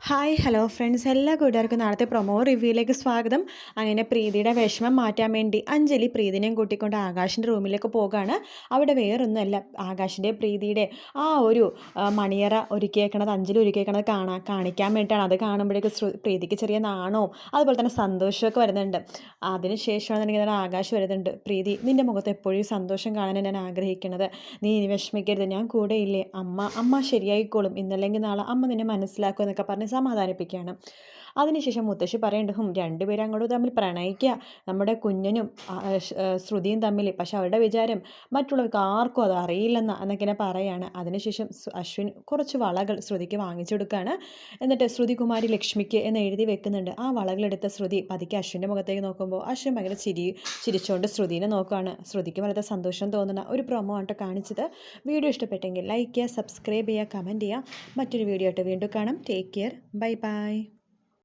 Hi hello friends, എല്ലാ കൂട്ടുകാർക്കും നാളത്തെ പ്രൊമോ റിവ്യൂയിലേക്ക് സ്വാഗതം. അങ്ങനെ പ്രീതിയുടെ വിഷമം മാറ്റാൻ വേണ്ടി അഞ്ജലി പ്രീതിനെയും കൂട്ടിക്കൊണ്ട് ആകാശിൻ്റെ റൂമിലേക്ക് പോകുകയാണ്. അവിടെ വേറൊന്നുമല്ല, ആകാശിൻ്റെ പ്രീതിയുടെ ആ ഒരു മണിയറ ഒരുക്കിയേക്കണത്, അഞ്ജലി ഒരുക്കിയേക്കണത് കാണിക്കാൻ വേണ്ടിയിട്ടാണ്. അത് കാണുമ്പോഴേക്ക് പ്രീതിക്ക് ചെറിയ നാണവും അതുപോലെ തന്നെ സന്തോഷമൊക്കെ വരുന്നുണ്ട്. അതിനുശേഷമാണെന്നുണ്ടെങ്കിൽ ആകാശ് വരുന്നുണ്ട്. പ്രീതി, നിൻ്റെ മുഖത്ത് എപ്പോഴും സന്തോഷം കാണാൻ ഞാൻ ആഗ്രഹിക്കുന്നത്. നീ ഇനി വിഷമിക്കരുത്, ഞാൻ കൂടെ ഇല്ലേ, അമ്മ ശരിയായിക്കോളും, ഇന്നല്ലെങ്കിൽ നാളെ അമ്മ നിന്നെ മനസ്സിലാക്കും എന്നൊക്കെ പറഞ്ഞ് സമാധാനിപ്പിക്കുകയാണ്. അതിനുശേഷം മുത്തശ്ശി പറയുന്നുണ്ട്, രണ്ടുപേരും അങ്ങോട്ട് തമ്മിൽ പ്രണയിക്കുക, നമ്മുടെ കുഞ്ഞനും ശ്രുതിയും തമ്മിൽ. പക്ഷെ അവരുടെ വിചാരം മറ്റുള്ളവർക്ക് ആർക്കും അത് അറിയില്ലെന്ന എന്നൊക്കെ പറയുകയാണ്. അതിനുശേഷം അശ്വിൻ കുറച്ച് വളകൾ ശ്രുതിക്ക് വാങ്ങിച്ചു കൊടുക്കുകയാണ്. എന്നിട്ട് ശ്രുതികുമാരി ലക്ഷ്മിക്ക് എന്ന് എഴുതി വെക്കുന്നുണ്ട്. ആ വളകളെടുത്ത ശ്രുതി പതുക്കെ അശ്വിൻ്റെ മുഖത്തേക്ക് നോക്കുമ്പോൾ അശ്വിൻ ഭയങ്കര ചിരിച്ചുകൊണ്ട് ശ്രുതിനെ നോക്കുകയാണ്. ശ്രുതിക്ക് വളരെ സന്തോഷം തോന്നുന്ന ഒരു പ്രൊമോ ആയിട്ട് കാണിച്ചത്. വീഡിയോ ഇഷ്ടപ്പെട്ടെങ്കിൽ ലൈക്ക് ചെയ്യുക, സബ്സ്ക്രൈബ് ചെയ്യുക, കമൻറ്റ് ചെയ്യുക. മറ്റൊരു വീഡിയോ ആയിട്ട് വീണ്ടും കാണാം. Take care, bye bye.